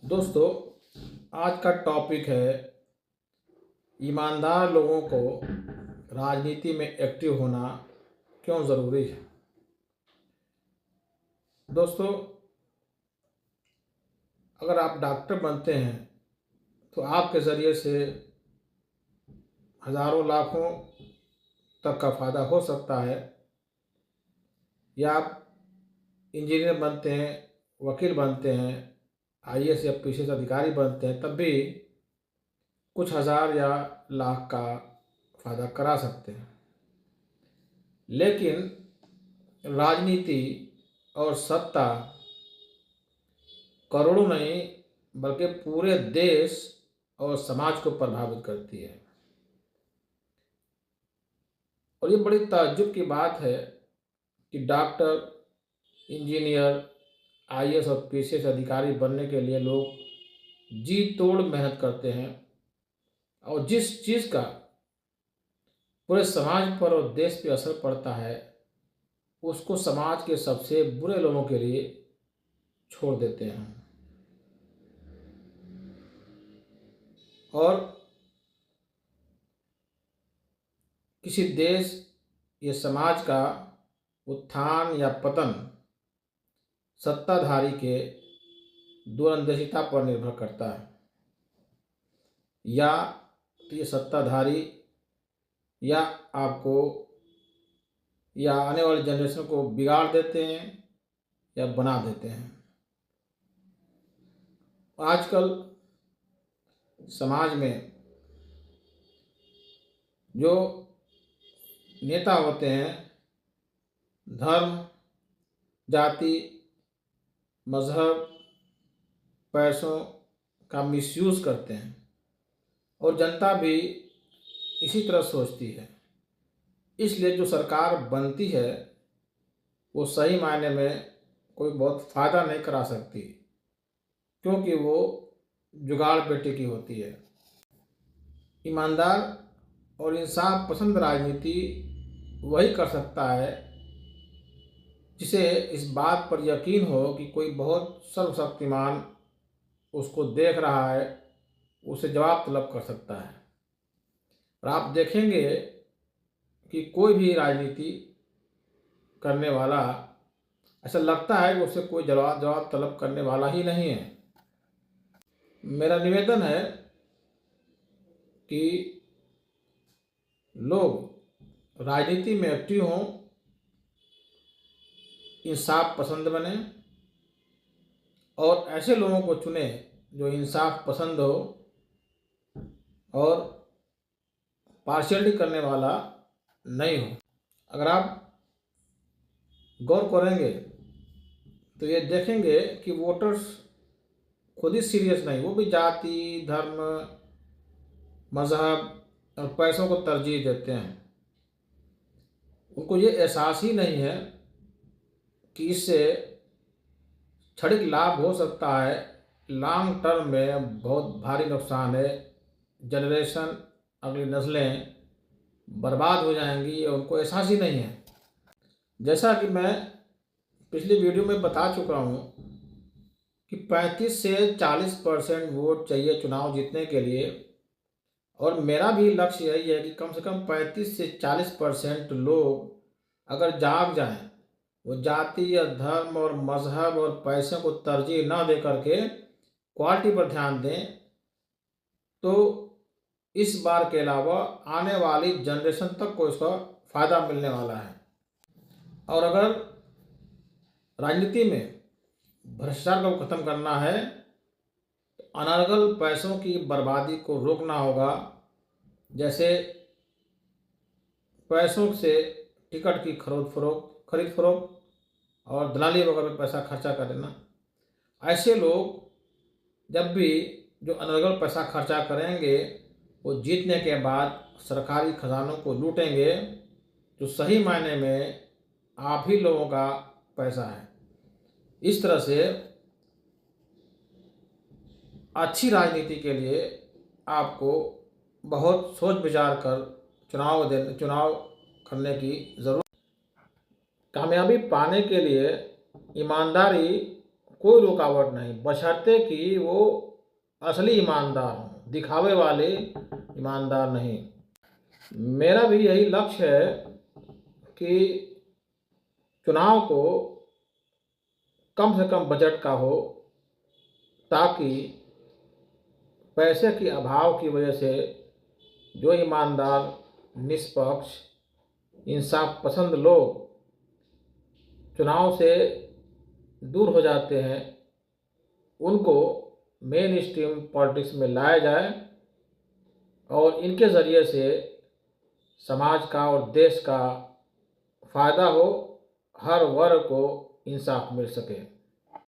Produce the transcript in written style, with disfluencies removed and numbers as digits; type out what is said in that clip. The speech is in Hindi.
दोस्तों, आज का टॉपिक है ईमानदार लोगों को राजनीति में एक्टिव होना क्यों ज़रूरी है। दोस्तों, अगर आप डॉक्टर बनते हैं तो आपके ज़रिए से हज़ारों लाखों तक का फ़ायदा हो सकता है, या आप इंजीनियर बनते हैं, वकील बनते हैं, आईएएस या पीसीएस अधिकारी बनते हैं, तब भी कुछ हज़ार या लाख का फ़ायदा करा सकते हैं। लेकिन राजनीति और सत्ता करोड़ों नहीं बल्कि पूरे देश और समाज को प्रभावित करती है। और ये बड़ी ताज्जुब की बात है कि डॉक्टर, इंजीनियर, आईएएस और पीसीएस अधिकारी बनने के लिए लोग जी तोड़ मेहनत करते हैं, और जिस चीज़ का पूरे समाज पर और देश पे असर पड़ता है उसको समाज के सबसे बुरे लोगों के लिए छोड़ देते हैं। और किसी देश या समाज का उत्थान या पतन सत्ताधारी के दूरंदेशिता पर निर्भर करता है। या तो ये सत्ताधारी या आपको या आने वाली जनरेशन को बिगाड़ देते हैं या बना देते हैं। आजकल समाज में जो नेता होते हैं धर्म, जाति, मज़हब, पैसों का मिसयूज़ करते हैं, और जनता भी इसी तरह सोचती है। इसलिए जो सरकार बनती है वो सही मायने में कोई बहुत फ़ायदा नहीं करा सकती, क्योंकि वो जुगाड़ बेटे की होती है। ईमानदार और इंसाफ पसंद राजनीति वही कर सकता है जिसे इस बात पर यकीन हो कि कोई बहुत सर्वशक्तिमान उसको देख रहा है, उसे जवाब तलब कर सकता है। और आप देखेंगे कि कोई भी राजनीति करने वाला ऐसा लगता है कि उसे कोई जवाब तलब करने वाला ही नहीं है। मेरा निवेदन है कि लोग राजनीति में एक्टिव हों, इंसाफ पसंद बने और ऐसे लोगों को चुने जो इंसाफ पसंद हो और पार्शियलिटी करने वाला नहीं हो। अगर आप गौर करेंगे तो ये देखेंगे कि वोटर्स खुद ही सीरियस नहीं, वो भी जाति, धर्म, मज़हब और पैसों को तरजीह देते हैं। उनको ये एहसास ही नहीं है कि इससे क्षणिक लाभ हो सकता है, लॉन्ग टर्म में बहुत भारी नुकसान है। जनरेशन, अगली नस्लें बर्बाद हो जाएंगी, ये उनको एहसास ही नहीं है। जैसा कि मैं पिछली वीडियो में बता चुका हूँ कि 35 से 40% वोट चाहिए चुनाव जीतने के लिए, और मेरा भी लक्ष्य यही है कि कम से कम 35 से 40% लोग अगर जाग जाएं, वो जाति या धर्म और मज़हब और पैसे को तरजीह न दे करके क्वालिटी पर ध्यान दें, तो इस बार के अलावा आने वाली जनरेशन तक को इसका फ़ायदा मिलने वाला है। और अगर राजनीति में भ्रष्टाचार को ख़त्म करना है तो अनर्गल पैसों की बर्बादी को रोकना होगा। जैसे पैसों से टिकट की खरीद फरोख्त और दलाली वगैरह में पैसा खर्चा कर देना। ऐसे लोग जब भी जो अनर्गल पैसा खर्चा करेंगे वो जीतने के बाद सरकारी खजानों को लूटेंगे, जो सही मायने में आप ही लोगों का पैसा है। इस तरह से अच्छी राजनीति के लिए आपको बहुत सोच विचार कर चुनाव करने की ज़रूरत। कामयाबी पाने के लिए ईमानदारी कोई रुकावट नहीं, बशर्ते कि वो असली ईमानदार हों, दिखावे वाले ईमानदार नहीं। मेरा भी यही लक्ष्य है कि चुनाव को कम से कम बजट का हो, ताकि पैसे के अभाव की वजह से जो ईमानदार, निष्पक्ष, इंसाफ पसंद लोग चुनाव से दूर हो जाते हैं, उनको मेन स्ट्रीम पॉलिटिक्स में लाया जाए और इनके ज़रिए से समाज का और देश का फ़ायदा हो, हर वर्ग को इंसाफ मिल सके।